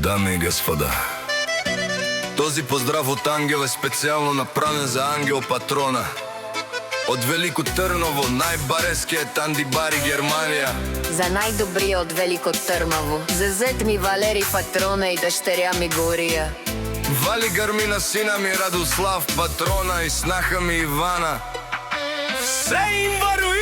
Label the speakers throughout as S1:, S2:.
S1: Дами и господа, този поздрав от Ангел е специално направен за Ангел Патрона. От Велико Търново, най-бареският Андибари, Германия.
S2: За най-добрия от Велико Търново, за зет ми Валери Патрона и дъщеря ми Гория.
S1: Вали гърми на сина ми Радослав Патрона и снаха ми Ивана. Все им върви!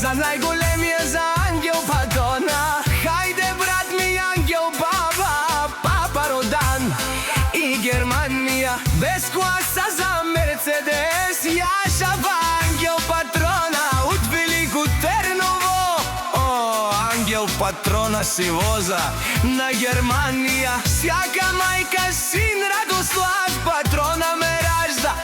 S3: За най-големия, за Ангел Патрона. Хайде, брат ми, Ангел Баба, Папа Родан и Германия. Без класа за Мерцедес, Яшава Ангел Патрона от Велико Търново. О, Ангел Патрона си воза на Германия. Всяка майка син Радослав Патрона ме ражда.